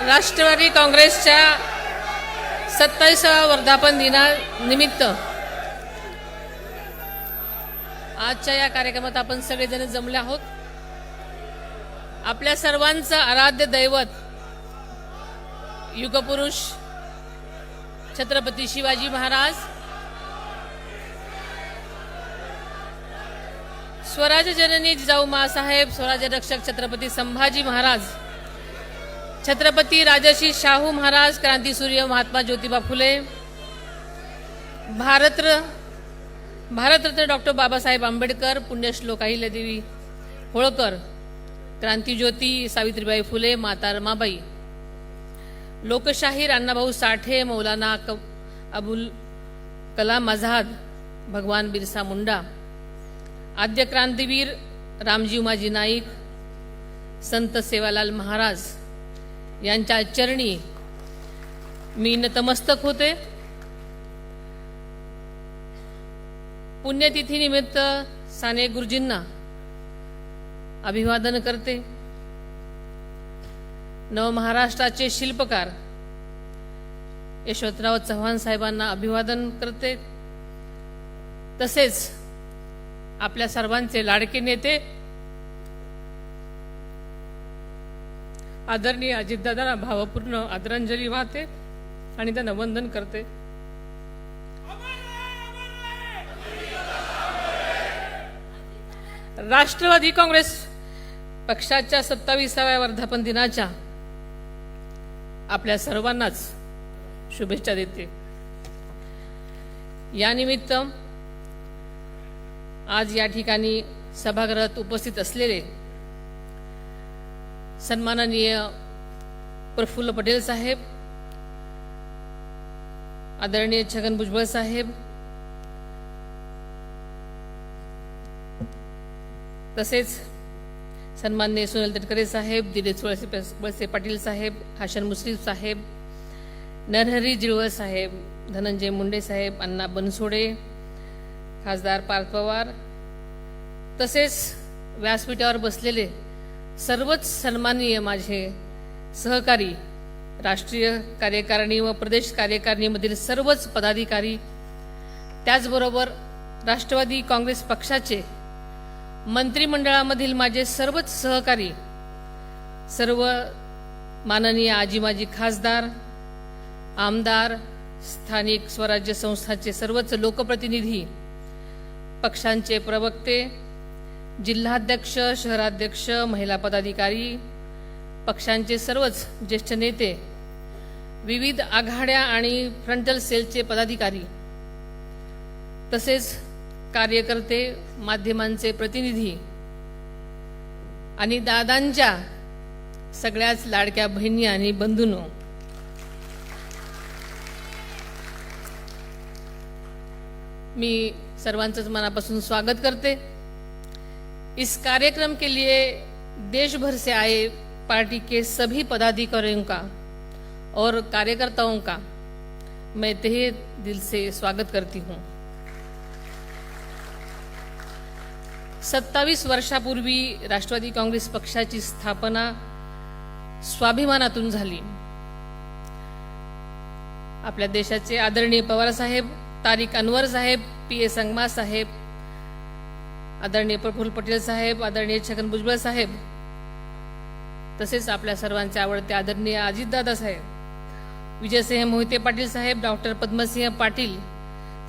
राष्ट्रवादी काँग्रेसच्या 27व्या वर्धापन दिनानिमित्त आजच्या या कार्यक्रमात आपण सगळेजण जमले आहोत. आपल्या सर्वांचं आराध्य दैवत युगपुरुष छत्रपती शिवाजी महाराज, स्वराज्य जननी जिजाऊ माँसाहेब, स्वराज्य रक्षक छत्रपती संभाजी महाराज, छत्रपती राजर्षी शाहू महाराज, क्रांतीसूर्य महात्मा ज्योतिबा फुले, भारतरत्न डॉक्टर बाबासाहेब आंबेडकर, पुण्यश्लोक अहिल्यादेवी होळकर, क्रांतीज्योती सावित्रीबाई फुले, माता रमाबाई, लोकशाहीर अण्णाभाऊ साठे, मौलाना अबुल कलाम आझाद, भगवान बिरसा मुंडा, आद्य क्रांतीवीर रामजी उमाजी नाईक, संत सेवालाल महाराज यांच्या चरणी मी नतमस्तक होते. पुण्यतिथीनिमित्त साने गुरुजींना अभिवादन करते. नवमहाराष्ट्राचे शिल्पकार यशवंतराव चव्हाण साहेबांना अभिवादन करते. तसेच आपल्या सर्वांचे लाडके नेते आदरणीय अजितदादांना भावपूर्ण आदरांजली वाहते आणि त्यांना वंदन करते. राष्ट्रवादी काँग्रेस पक्षाच्या 27व्या वर्धापन दिनाच्या आपल्या सर्वांनाच शुभेच्छा देते. यानिमित्त आज या ठिकाणी सभागृहात उपस्थित असलेले सन्माननीय प्रफुल्ल पटेल साहेब, आदरणीय छगन भुजबळ साहेब, तसेच सन्माननीय सुनील तटकरे साहेब, दिनेश वळसे पाटील साहेब, हाशन मुश्रीफ साहेब, नरहरी जिरवळ साहेब, धनंजय मुंडे साहेब, अण्णा बनसोडे, खासदार पार्थ पवार, तसेच व्यासपीठावर बसलेले सर्वच सन्माननीय माझे सहकारी, राष्ट्रीय कार्यकारिणी व प्रदेश कार्यकारिणीमधील सर्वच पदाधिकारी, त्याचबरोबर राष्ट्रवादी काँग्रेस पक्षाचे मंत्रिमंडळामधील माझे सर्वच सहकारी, सर्व माननीय आजी माजी खासदार, आमदार, स्थानिक स्वराज्य संस्थांचे सर्वच लोकप्रतिनिधी, पक्षांचे प्रवक्ते, जिल्हाध्यक्ष, शहराध्यक्ष, महिला पदाधिकारी, पक्षांचे सर्वच ज्येष्ठ नेते, विविध आघाड्या आणि फ्रंटल सेलचे पदाधिकारी, तसेच कार्यकर्ते, माध्यमांचे प्रतिनिधी आणि दादांच्या सगळ्याच लाडक्या बहिणी आणि बंधूंनो, मी सर्वांचंच मनापासून स्वागत करते. इस कार्यक्रम के लिए देश भर से आए पार्टी के सभी पदाधिकारियों का और कार्यकर्ताओं का मैं तहे दिल से स्वागत करती हूं. 27 वर्षापूर्वी राष्ट्रवादी काँग्रेस पक्षाची स्थापना स्वाभिमानातून झाली. आपल्या देशाचे आदरणीय पवार साहेब, तारिक अनवर साहेब, पी.ए. संगमा साहेब, आदरणीय प्रफुल्ल पटेल साहेब, आदरणीय छगन भुजबळ साहेब, तसेच आपल्या सर्वांचे आवडते आदरणीय अजितदादा साहेब, विजयसिंह मोहिते पाटील साहेब, डॉक्टर पद्मसिंह पाटील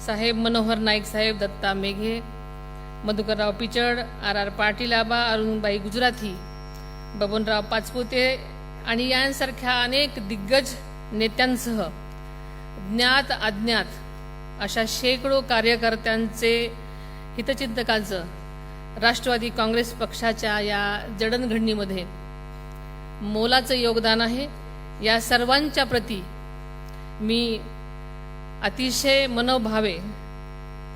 साहेब, मनोहर नाईक साहेब, दत्ता मेघे, मधुकरराव पिचड, आर पाटील आबा, अरुणबाई गुजराथी, बबनराव पाचपुते आणि यांसारख्या अनेक दिग्गज नेत्यांसह ज्ञात अज्ञात अशा शेकडो कार्यकर्त्यांचे, हितचिंतकांचं राष्ट्रवादी काँग्रेस पक्षाच्या या जडणघडणीमध्ये मोलाचं योगदान आहे. या सर्वांच्या प्रती मी अतिशय मनोभावे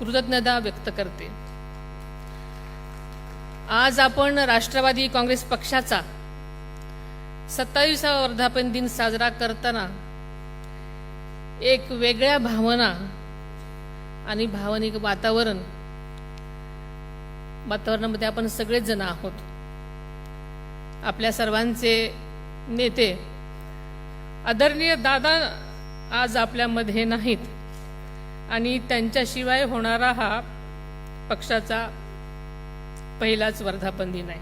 कृतज्ञता व्यक्त करते. आज आपण राष्ट्रवादी काँग्रेस पक्षाचा 27वा वर्धापन दिन साजरा करताना एक वेगळ्या भावना आणि भावनिक वातावरणामध्ये आपण सगळेच जण आहोत. आपल्या सर्वांचे नेते आदरणीय दादा आज आपल्यामध्ये नाहीत आणि त्यांच्याशिवाय होणारा हा पक्षाचा पहिलाच वर्धापन दिन आहे.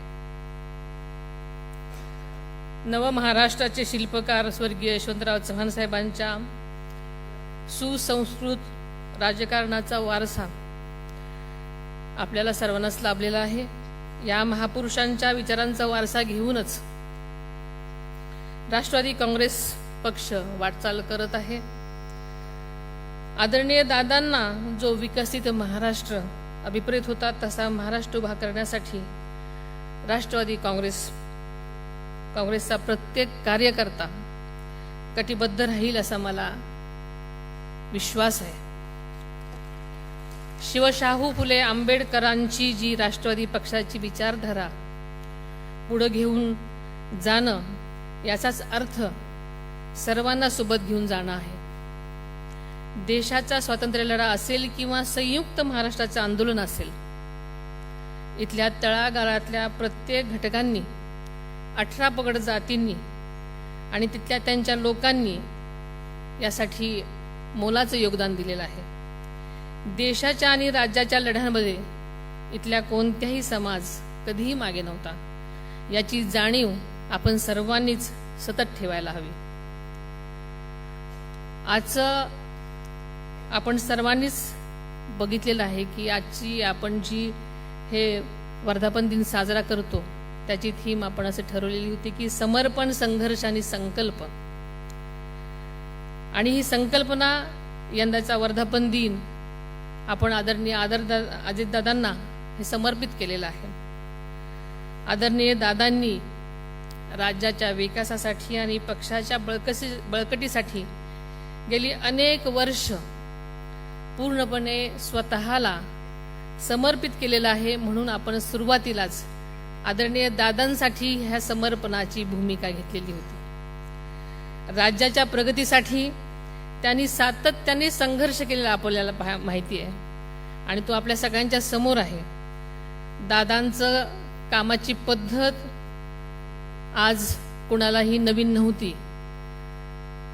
नव महाराष्ट्राचे शिल्पकार स्वर्गीय यशवंतराव चव्हाण साहेबांच्या सुसंस्कृत राजकारणाचा वारसा आपल्याला सर्वांनाच लाभलेला आहे. या महापुरुषांच्या विचारांचा वारसा घेऊनच राष्ट्रवादी काँग्रेस पक्ष वाटचाल करत आहे. आदरणीय दादांना जो विकसित महाराष्ट्र अभिप्रेत होता तसा महाराष्ट्र उभा करण्यासाठी राष्ट्रवादी काँग्रेसचा प्रत्येक कार्यकर्ता कटिबद्ध राहील असा मला विश्वास आहे. शिवशाहू फुले आंबेडकरांची जी राष्ट्रवादी पक्षाची विचारधारा पुढे घेऊन जाणं याचाच अर्थ सर्वांना सोबत घेऊन जाणं आहे. देशाचा स्वातंत्र्य लढा असेल किंवा संयुक्त महाराष्ट्राचं आंदोलन असेल, इथल्या तळागाळातल्या प्रत्येक घटकांनी 18 पगड जातींनी आणि तिथल्या त्यांच्या लोकांनी यासाठी मोलाचं योगदान दिलेलं आहे. देशाच्या आणि राज्याच्या लढ्यांमध्ये इथल्या कोणत्याही समाज कधीही मागे नव्हता. याची जाणीव आपण सर्वांनीच सतत ठेवायला हवी. आजचं आपण सर्वांनीच बघितलेलं आहे की आजची आपण जी हे वर्धापन दिन साजरा करतो त्याची थीम आपण असं ठरवलेली होती की समर्पण, संघर्ष आणि संकल्प. आणि ही संकल्पना यंदाचा वर्धापन दिन आपण आदरणीय अजितदादांना हे समर्पित केलेलं आहे. आदरणीय दादांनी राज्याच्या विकासासाठी आणि पक्षाच्या बळकटीसाठी गेली अनेक वर्ष पूर्णपणे स्वतःला समर्पित केलेलं आहे. म्हणून आपण सुरुवातीलाच आदरणीय दादांसाठी ह्या समर्पणाची भूमिका घेतलेली होती. राज्याच्या प्रगतीसाठी त्यांनी सातत्याने संघर्ष केलेला आपल्याला माहिती आहे आणि तो आपल्या सगळ्यांच्या समोर आहे. दादांचं कामाची पद्धत आज कुणालाही नवीन नव्हती.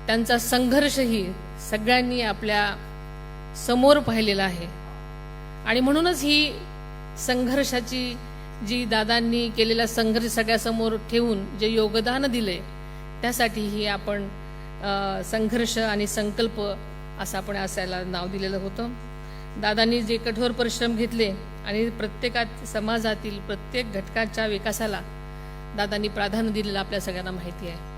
त्यांचा संघर्षही सगळ्यांनी आपल्या समोर पाहिलेला आहे आणि म्हणूनच ही संघर्षाची जी दादांनी केलेला संघर्ष सगळ्यासमोर ठेवून जे योगदान दिले त्यासाठी ही आपण संघर्ष आणि संकल्प असं आपण असायला नाव दिलेलं होतं. दादांनी जे कठोर परिश्रम घेतले आणि प्रत्येकात समाजातील प्रत्येक घटकाच्या विकासाला दादांनी प्राधान्य दिलेलं आपल्या सगळ्यांना माहिती आहे.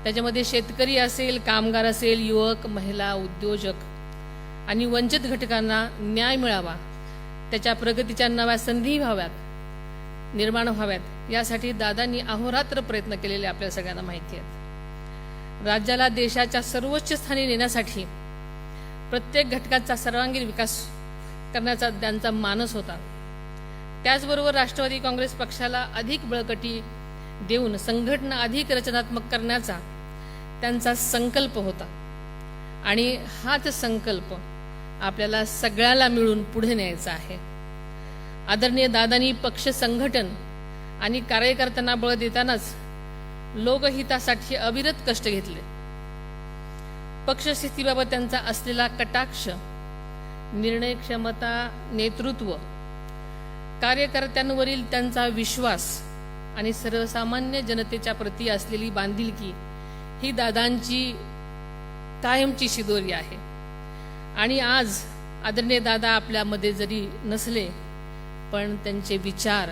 त्याच्यामध्ये शेतकरी असेल, कामगार असेल, युवक, महिला, उद्योजक आणि वंचित घटकांना न्याय मिळावा, त्याच्या प्रगतीच्या नव्या संधी निर्माण व्हाव्यात यासाठी दादांनी अहोरात्र प्रयत्न केलेले आपल्या सगळ्यांना माहिती आहेत. राज्याला देशाच्या सर्वोच्च स्थानी नेण्यासाठी प्रत्येक घटकाचा सर्वांगीण विकास करण्याचा त्यांचा मानस होता. त्याचबरोबर राष्ट्रवादी काँग्रेस पक्षाला अधिक बळकटी देऊन संघटना अधिक रचनात्मक करण्याचा त्यांचा संकल्प होता आणि हाच संकल्प आपल्याला सगळ्याला मिळून पुढे न्यायचा आहे. आदरणीय दादांनी पक्ष संघटन आणि कार्यकर्त्यांना बळ देतानाच लोकहितासाठी अविरत कष्ट घेतले. पक्षस्थितीबाबत त्यांचा असलेला कटाक्ष, निर्णय क्षमता, नेतृत्व, कार्यकर्त्यांवरील त्यांचा विश्वास आणि सर्वसामान्य जनतेच्या प्रती असलेली बांधिलकी ही दादांची कायमची शिदोरी आहे. आणि आज आदरणीय दादा आपल्यामध्ये जरी नसले पण त्यांचे विचार,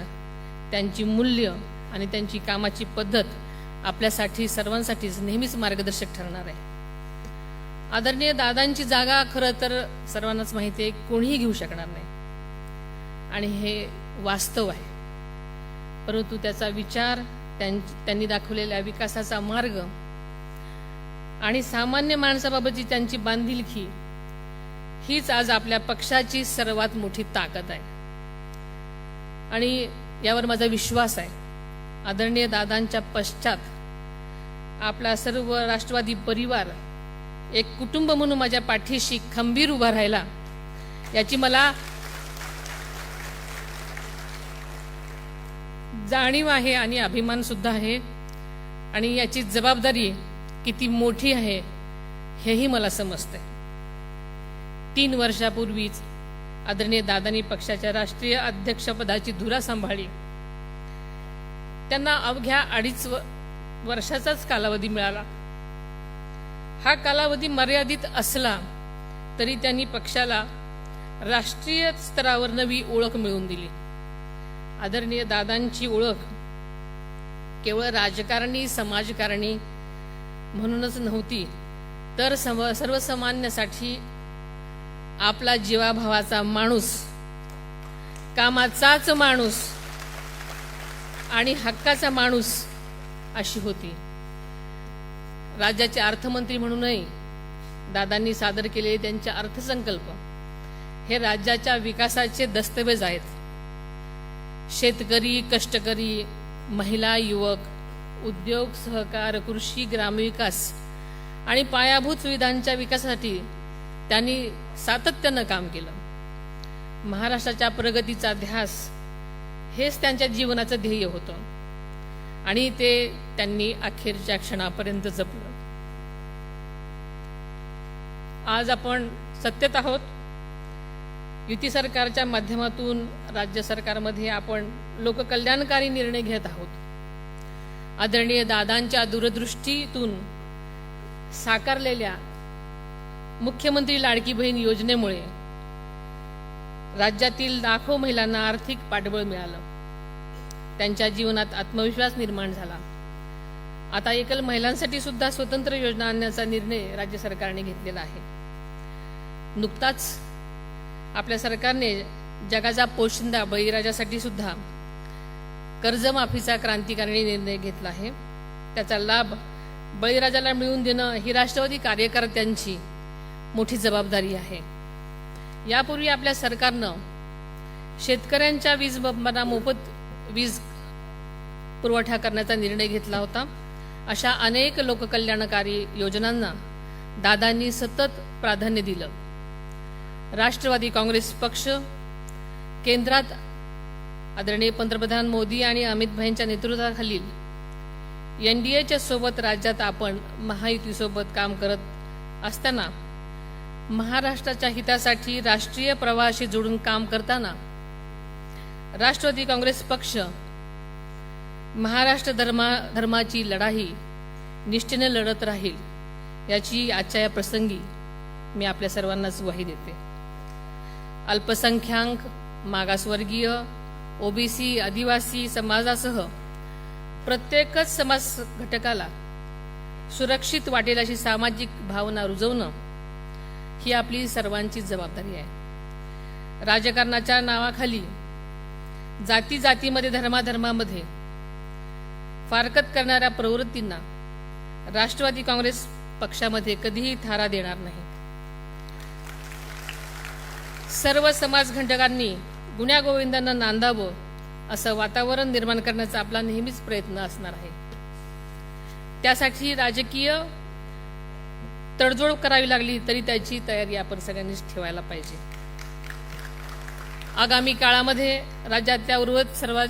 त्यांची मूल्य आणि त्यांची कामाची पद्धत आपल्यासाठी सर्वांसाठीच नेहमीच मार्गदर्शक ठरणार आहे. आदरणीय दादांची जागा खरं तर सर्वांनाच माहिती आहे कोणीही घेऊ शकणार नाही आणि हे वास्तव आहे. परंतु त्याचा विचार, त्यांनी दाखवलेल्या विकासाचा मार्ग आणि सामान्य माणसाबाबतची त्यांची बांधिलकी हीच आज आपल्या पक्षाची सर्वात मोठी ताकद आहे आणि यावर माझा विश्वास आहे. आदरणीय दादांच्या पश्चात आपला सर्व राष्ट्रवादी परिवार एक कुटुंब म्हणून माझ्या पाठीशी खंबीर उभा राहिला याची मला जाणीव आहे आणि अभिमान सुद्धा आहे आणि याची जबाबदारी किती मोठी आहे हेही मला समजते. 3 वर्षापूर्वीच आदरणीय दादांनी पक्षाच्या राष्ट्रीय अध्यक्षपदाची धुरा सांभाळली. त्यांना अवघ्या 2.5 वर्षाचाच कालावधी मिळाला. हा कालावधी मर्यादित असला तरी त्यांनी पक्षाला राष्ट्रीय स्तरावर नवी ओळख मिळवून दिली. आदरणीय दादांची ओळख केवळ राजकारणी समाजकारणी म्हणूनच नव्हती, तर सर्वसामान्यासाठी आपला जीवाभावाचा माणूस, कामाचाच माणूस आणि हक्काचा माणूस अशी होती. राज्याचे अर्थमंत्री म्हणूनही दादांनी सादर केलेले त्यांचे अर्थसंकल्प हे राज्याच्या विकासाचे दस्तऐवज आहेत. शेतकरी, कष्टकरी, महिला, युवक, उद्योग, सहकार, कृषी, ग्रामविकास आणि पायाभूत सुविधांच्या विकासासाठी त्यांनी सातत्यानं काम केलं. महाराष्ट्राच्या प्रगतीचा ध्यास हेच त्यांच्या जीवनाचं ध्येय होतं आणि ते त्यांनी अखेरच्या क्षणापर्यंत जपलं. आज आपण सत्तेत आहोत. युती सरकारच्या माध्यमातून राज्य सरकारमध्ये आपण लोककल्याणकारी निर्णय घेत आहोत. आदरणीय दादांच्या दूरदृष्टीतून साकारलेल्या मुख्यमंत्री लाडकी बहीण योजनेमुळे राज्यातील लाखो महिलांना आर्थिक पाठबळ मिळालं. त्यांच्या जीवनात आत्मविश्वास निर्माण झाला. आता एकल महिलांसाठी सुद्धा स्वतंत्र योजना आणण्याचा निर्णय राज्य सरकारने घेतलेला आहे. नुकताच आपल्या सरकारने जगाचा पोशिंदा बळीराजासाठी सुद्धा कर्जमाफीचा क्रांतिकारी निर्णय घेतला आहे. त्याचा लाभ बळीराजाला मिळवून देणं ही राष्ट्रवादी कार्यकर्त्यांची मोठी जबाबदारी आहे. यापूर्वी आपल्या सरकारनं शेतकऱ्यांच्या वीज बंबांना मोफत वीज पुरवठा करण्याचा निर्णय घेतला होता. अशा अनेक लोककल्याणकारी योजनांना दादांनी सतत प्राधान्य दिलं. राष्ट्रवादी काँग्रेस पक्ष केंद्रात आदरणीय पंतप्रधान मोदी आणि अमित भाईंच्या नेतृत्वाखालील एनडीएच्या सोबत राज्यात आपण महायुतीसोबत काम करत असताना महाराष्ट्राच्या हितासाठी राष्ट्रीय प्रवाहाशी जोडून काम करताना राष्ट्रवादी काँग्रेस पक्ष महाराष्ट्र धर्माची लढाई निष्ठेने लढत राहील याची आजच्या या प्रसंगी मी आपल्या सर्वांनाच ग्वाही देते. अल्पसंख्याक, मागासवर्गीय, ओबीसी, आदिवासी समाजासह प्रत्येकच समाज घटकाला सुरक्षित वाटेल अशी सामाजिक भावना रुजवणं ही आपली सर्वांची जबाबदारी आहे. राजकारणाच्या नावाखाली जाती जातीमध्ये, धर्माधर्मामध्ये फारकत करणाऱ्या प्रवृत्तींना राष्ट्रवादी काँग्रेस पक्षामध्ये कधीही थारा देणार नाही. सर्व समाज घटकांनी गुण्यागोविंदांना नांदावं असं वातावरण निर्माण करण्याचा आपला नेहमीच प्रयत्न असणार आहे. त्यासाठी राजकीय तडजोड करावी लागली तरी त्याची तयारी आपण सगळ्यांनीच ठेवायला पाहिजे. आगामी काळामध्ये राज्यातल्या उर्वरित सर्व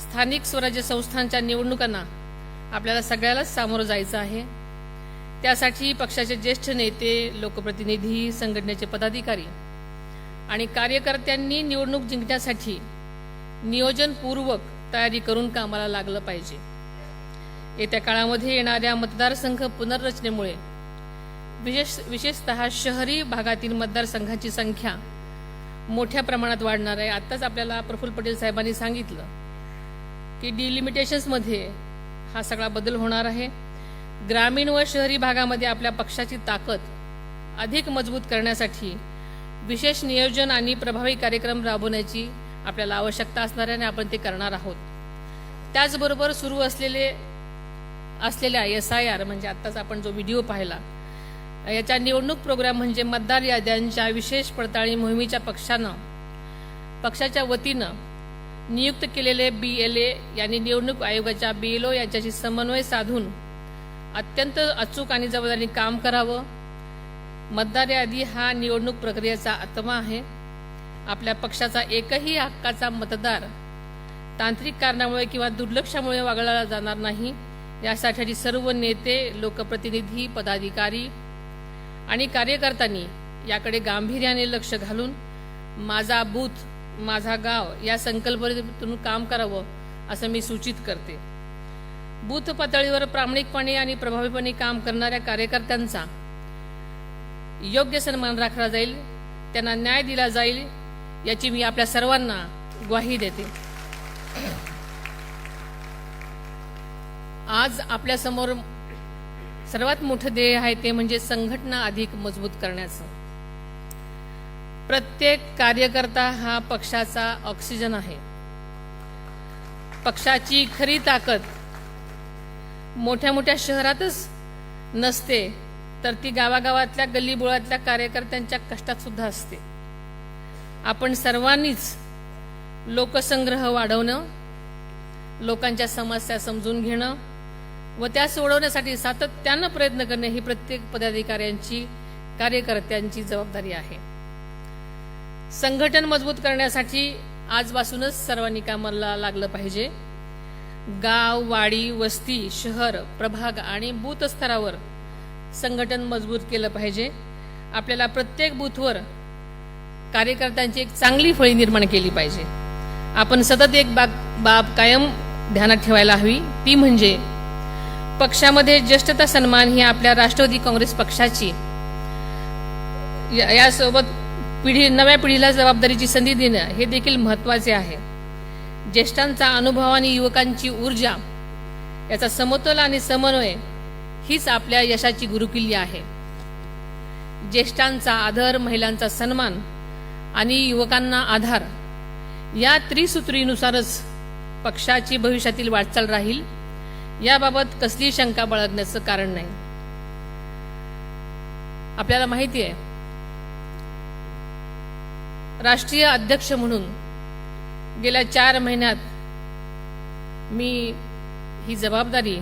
स्थानिक स्वराज्य संस्थांच्या निवडणुकांना आपल्याला सगळ्यालाच सामोरं जायचं आहे. त्यासाठी पक्षाचे ज्येष्ठ नेते, लोकप्रतिनिधी, संघटनेचे पदाधिकारी आणि कार्यकर्त्यांनी निवडणूक जिंकण्यासाठी नियोजनपूर्वक तयारी करून कामाला लागलं पाहिजे. येत्या काळामध्ये येणाऱ्या मतदारसंघ पुनर्रचनेमुळे विशेषतः शहरी भागातील मतदारसंघाची संख्या मोठ्या प्रमाणात वाढणार आहे. आत्ताच आपल्याला प्रफुल्ल पटेल साहेबांनी सांगितलं की डिलिमिटेशन्समध्ये हा सगळा बदल होणार आहे. ग्रामीण व शहरी भागामध्ये आपल्या पक्षाची ताकद अधिक मजबूत करण्यासाठी विशेष नियोजन आणि प्रभावी कार्यक्रम राबवण्याची आपल्याला आवश्यकता असणार आहे आणि आपण ते करणार आहोत. त्याचबरोबर सुरू असलेल्या SIR म्हणजे आत्ताच आपण जो व्हिडिओ पाहिला याच्या निवडणूक प्रोग्राम म्हणजे मतदार याद्यांच्या विशेष पडताळणी मोहिमेच्या पक्षाच्या वतीनं नियुक्त केलेले BLA यांनी निवडणूक आयोगाच्या BLO यांच्याशी समन्वय साधून अत्यंत अचूक आणि जबाबदारीने काम करावं. मतदार यादी हा निवडणूक प्रक्रियेचा आत्मा आहे. आपल्या पक्षाचा एकही हक्काचा मतदार तांत्रिक कारणामुळे किंवा दुर्लक्षामुळे वगळला जाणार नाही यासाठी सर्व नेते, लोकप्रतिनिधी, पदाधिकारी आणि कार्यकर्त्यांनी याकडे गांभीर्याने लक्ष घालून माझा बूथ माझा गाव या संकल्पनेतून काम करावं असं मी सूचित करते. बूथ पातळीवर प्रामाणिकपणे आणि प्रभावीपणे काम करणाऱ्या कार्यकर्त्यांचा योग्य सन्मान राखला जाईल, त्यांना न्याय दिला जाईल याची मी आपल्या सर्वांना ग्वाही देते. आज आपल्या समोर सर्वात मोठं ध्येय आहे ते म्हणजे संघटना अधिक मजबूत करण्याचं. प्रत्येक कार्यकर्ता हा पक्षाचा ऑक्सिजन आहे. पक्षाची खरी ताकद मोठ्या मोठ्या शहरातच नसते, तर ती गावागावातल्या गल्लीबोळातल्या कार्यकर्त्यांच्या कष्टात सुद्धा असते. आपण सर्वांनीच लोकसंग्रह वाढवणं, लोकांच्या समस्या समजून घेणं व त्या सोडवण्यासाठी सातत्यानं प्रयत्न करणे ही प्रत्येक पदाधिकाऱ्यांची, कार्यकर्त्यांची जबाबदारी आहे. संघटन मजबूत करण्यासाठी आजपासूनच सर्वांनी कामाला लागलं पाहिजे. गाव, वाडी, वस्ती, शहर, प्रभाग आणि बूथ स्तरावर संघटन मजबूत केलं पाहिजे. आपल्याला प्रत्येक बूथवर कार्यकर्त्यांची एक चांगली फळी निर्माण केली पाहिजे. आपण सतत एक बाब कायम ध्यानात ठेवायला हवी, ती म्हणजे पक्षामध्ये ज्येष्ठता सन्मान ही आपल्या राष्ट्रवादी काँग्रेस पक्षाची यासोबत नव्या पिढीला जबाबदारीची संधी देणं हे देखील महत्त्वाचे आहे. ज्येष्ठांचा अनुभव आणि युवकांची ऊर्जा याचा समतोल आणि समन्वय हीच आपल्या यशाची गुरुकिल्ली आहे. ज्येष्ठांचा आदर, महिलांचा सन्मान आणि युवकांना आधार या त्रिसूत्रीनुसारच पक्षाची भविष्यातील वाटचाल राहील, याबाबत कसली शंका बाळगण्याचं कारण नाही. आपल्याला माहिती आहे, राष्ट्रीय अध्यक्ष म्हणून गेल्या 4 महिन्यात मी ही जबाबदारी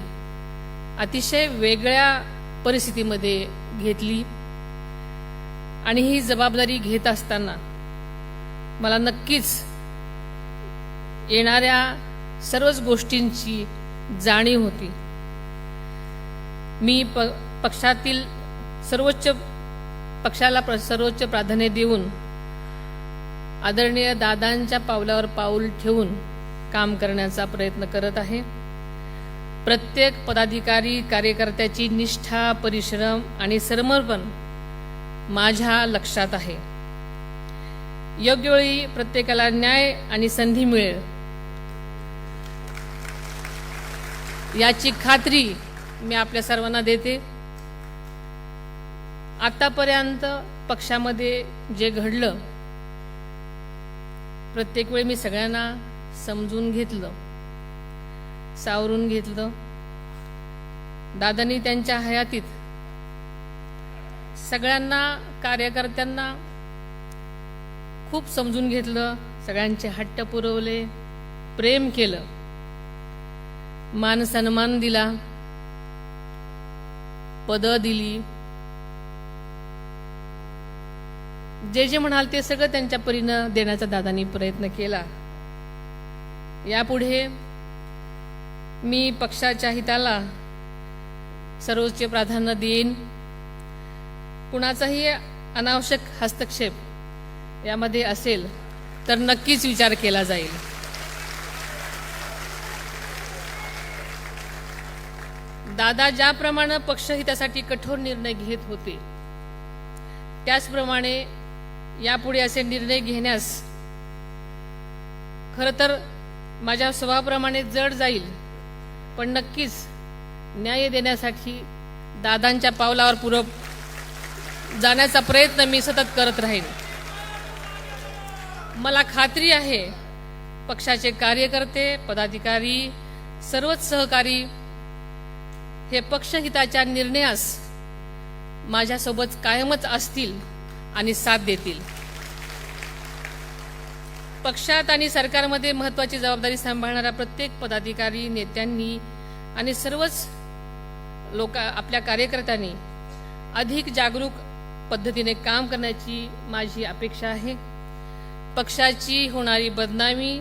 अतिशय वेगळ्या परिस्थितीमध्ये घेतली आणि ही जबाबदारी घेत असताना मला नक्कीच येणाऱ्या सर्वच गोष्टींची जाणीव होती. मी पक्षातील पक्षाला सर्वोच्च प्राधान्य देऊन आदरणीय दादांच्या पावलावर पाऊल ठेवून काम करण्याचा प्रयत्न करत आहे. प्रत्येक पदाधिकारी, कार्यकर्त्याची निष्ठा, परिश्रम आणि समर्पण माझ्या लक्षात आहे. योग्य वेळी प्रत्येकाला न्याय आणि संधी मिळेल याची खात्री मी आपल्या सर्वांना देते. आतापर्यंत पक्षामध्ये जे घडलं, प्रत्येक वेळी मी सगळ्यांना समजून घेतलं, सावरून घेतलं. दादांनी त्यांच्या हयातीत सगळ्यांना, कार्यकर्त्यांना खूप समजून घेतलं, सगळ्यांचे हट्ट पुरवले, प्रेम केलं, मान सन्मान दिला, पदं दिली. जे जे म्हणाल ते सगळं त्यांच्या परीनं देण्याचा दादांनी प्रयत्न केला. यापुढे मी पक्षाच्या हिताला सर्वोच्च प्राधान्य देईन. कुणाचाही अनावश्यक हस्तक्षेप यामध्ये असेल तर नक्कीच विचार केला जाईल. दादा ज्याप्रमाणे पक्षहितासाठी कठोर निर्णय घेत होते, त्याचप्रमाणे यापुढे असे निर्णय घेण्यास खरं तर माझ्या स्वभावाप्रमाणे जड जाईल, पण नक्कीच न्याय देण्यासाठी दादांच्या पावलावर पुढे जाण्याचा प्रयत्न मी सतत करत राहीन. मला खात्री आहे, पक्षाचे कार्यकर्ते, पदाधिकारी, सर्वच सहकारी हे पक्षहिताच्या निर्णयास माझ्यासोबत कायमच असतील आणि साथ देतील. पक्षात आणि सरकारमध्ये महत्त्वाची जबाबदारी सांभाळणाऱ्या प्रत्येक पदाधिकारी, नेत्यांनी आणि सर्वच आपल्या कार्यकर्त्यांनी अधिक जागरूक पद्धतीने काम करण्याची माझी अपेक्षा आहे. पक्षाची होणारी बदनामी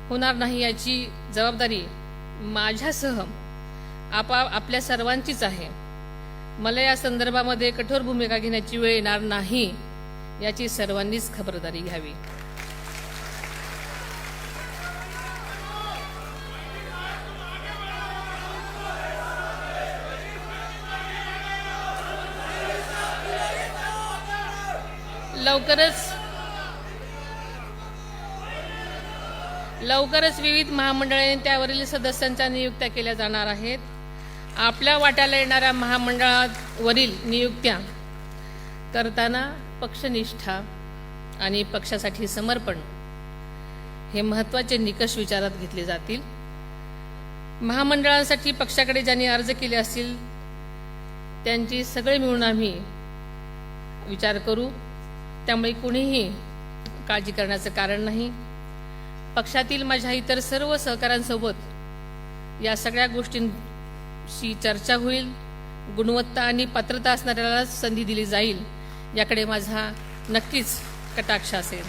होणार नाही याची जबाबदारी माझ्यासह आपल्या सर्वांचीच आहे. मला या संदर्भामध्ये कठोर भूमिका घेण्याची वेळ येणार नाही याची सर्वांनीच खबरदारी घ्यावी. लवकरच विविध महामंडळाने त्यावरील सदस्यांच्या नियुक्त्या केल्या जाणार आहेत. आपल्या वाट्याला येणाऱ्या महामंडळावरील नियुक्त्या करताना पक्षनिष्ठा आणि पक्षासाठी समर्पण हे महत्त्वाचे निकष विचारात घेतले जातील. महामंडळांसाठी पक्षाकडे ज्यांनी अर्ज केले असतील त्यांची सगळे मिळून आम्ही विचार करू. त्यामुळे कुणीही काळजी करण्याचं कारण नाही. पक्षातील माझ्या इतर सर्व सहकाऱ्यांसोबत या सगळ्या गोष्टींची चर्चा होईल. गुणवत्ता आणि पात्रता असणाऱ्याला संधी दिली जाईल याकडे माझा नक्कीच कटाक्ष असेल.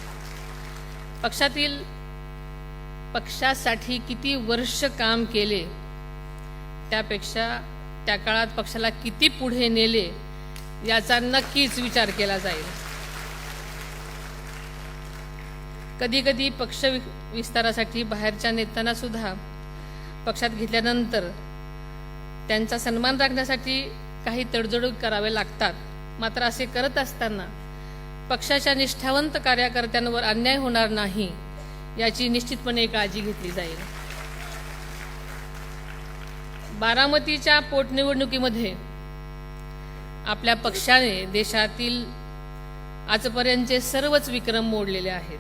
पक्षासाठी किती वर्ष काम केले त्यापेक्षा त्या काळात पक्षाला किती पुढे नेले याचा नक्कीच विचार केला जाईल. कधी कधी पक्ष विस्तारासाठी बाहेरच्या नेत्यांना सुद्धा पक्षात घेतल्यानंतर त्यांचा सन्मान राखण्यासाठी काही तडजोड करावे लागतात. मात्र असे करत असताना पक्षाच्या निष्ठावंत कार्यकर्त्यांवर अन्याय होणार नाही याची निश्चितपणे काळजी घेतली जाईल. बारामतीच्या पोटनिवडणुकीमध्ये आपल्या पक्षाने देशातील आजपर्यंतचे सर्वच विक्रम मोडलेले आहेत.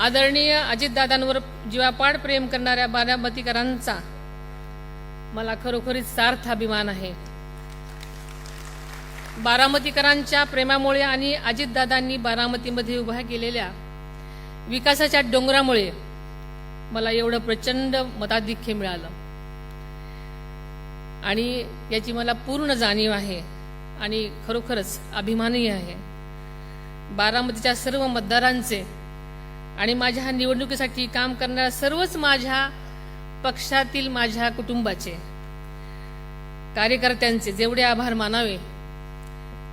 आदरणीय अजितदादांवर जीवापाड प्रेम करणाऱ्या बारामतीकरांचा मला खरोखरीच सार्थ अभिमान आहे. बारामतीकरांच्या प्रेमामुळे आणि अजितदादांनी बारामतीमध्ये उभा केलेल्या विकासाच्या डोंगरामुळे मला एवढं प्रचंड मताधिक्य मिळालं आणि याची मला पूर्ण जाणीव आहे आणि खरोखरच अभिमानही आहे. बारामतीच्या सर्व मतदारांचे आणि माझ्या निवडणुकीसाठी काम करणाऱ्या सर्वच माझ्या पक्षातील माझ्या कुटुंबाचे कार्यकर्त्यांचे जेवढे आभार मानावे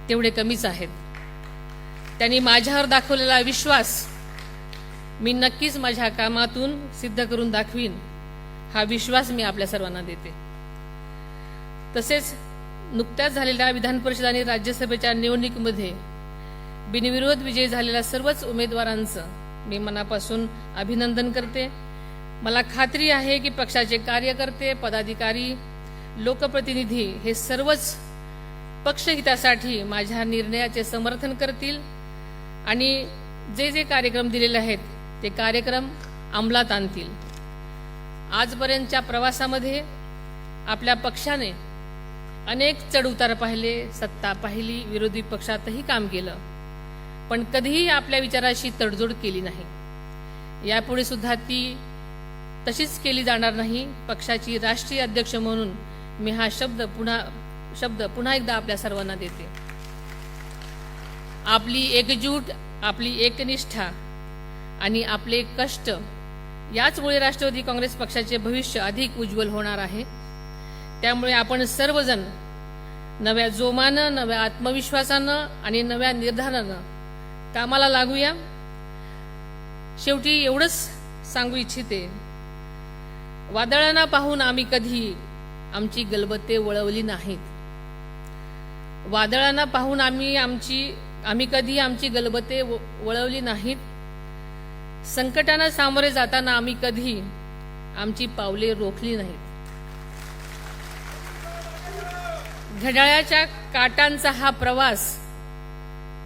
तेवढे कमीच आहेत. त्यांनी माझ्यावर दाखवलेला विश्वास मी नक्कीच माझ्या कामातून सिद्ध करून दाखवीन हा विश्वास मी आपल्या सर्वांना देते. तसेच नुकत्याच झालेल्या विधान परिषद आणि राज्यसभेच्या निवडणुकीमध्ये बिनविरोध विजयी झालेल्या सर्वच उमेदवारांचं मी मनापासून अभिनंदन करते. मला खात्री आहे की पक्षाचे कार्यकर्ते, पदाधिकारी, लोकप्रतिनिधी हे सर्वच पक्षहितासाठी माझ्या निर्णयाचे समर्थन करतील आणि जे जे कार्यक्रम दिलेले आहेत ते कार्यक्रम अंमलात आणतील. आजपर्यंतच्या प्रवासामध्ये आपल्या पक्षाने अनेक चढउतार पाहिले, सत्ता पाहिली, विरोधी पक्षातही काम केलं, पण कधीही आपल्या विचाराशी तडजोड केली नाही. यापुढे सुद्धा ती तशीच केली जाणार नाही. पक्षाची राष्ट्रीय अध्यक्ष म्हणून मी हा शब्द पुन्हा एकदा आपल्या सर्वांना देते. आपली एकजूट, आपली एकनिष्ठा आणि आपले कष्ट याचमुळे राष्ट्रवादी काँग्रेस पक्षाचे भविष्य अधिक उज्ज्वल होणार आहे. त्यामुळे आपण सर्वजण नव्या जोमानं, नव्या आत्मविश्वासानं आणि नव्या निर्धारानं कामाला लागूया. शेवटी एवढंच सांगू इच्छिते, वादळांना पाहून आम्ही कधी आमची गलबते वळवली नाहीत. वादळांना पाहून आम्ही कधी आमची गलबते वळवली नाहीत. संकटांना सामोरे जाताना आम्ही कधी आमची पावले रोखली नाहीत. घड्याळाच्या काटांचा हा प्रवास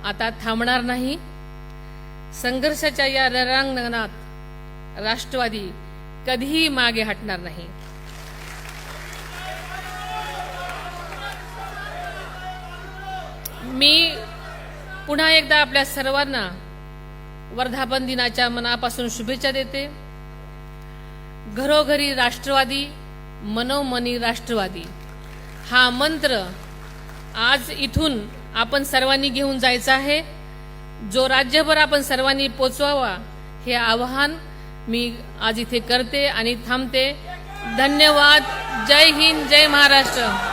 आता थांबणार नाही. संघर्षाच्या या रणांगणात राष्ट्रवादी कधीही मागे हटणार नाही. मी पुन्हा एकदा आपल्या सर्वांना वर्धापन दिनाच्या मनापासून शुभेच्छा देते. घरोघरी राष्ट्रवादी, मनोमनी राष्ट्रवादी हा मंत्र आज इथून आपण सर्वांनी घेऊन जायचा आहे. जो राज्यभर आपण सर्वांनी पोचवावा हे आवाहन मी आज इथे करते आणि थांबते. धन्यवाद. जय हिंद, जय महाराष्ट्र.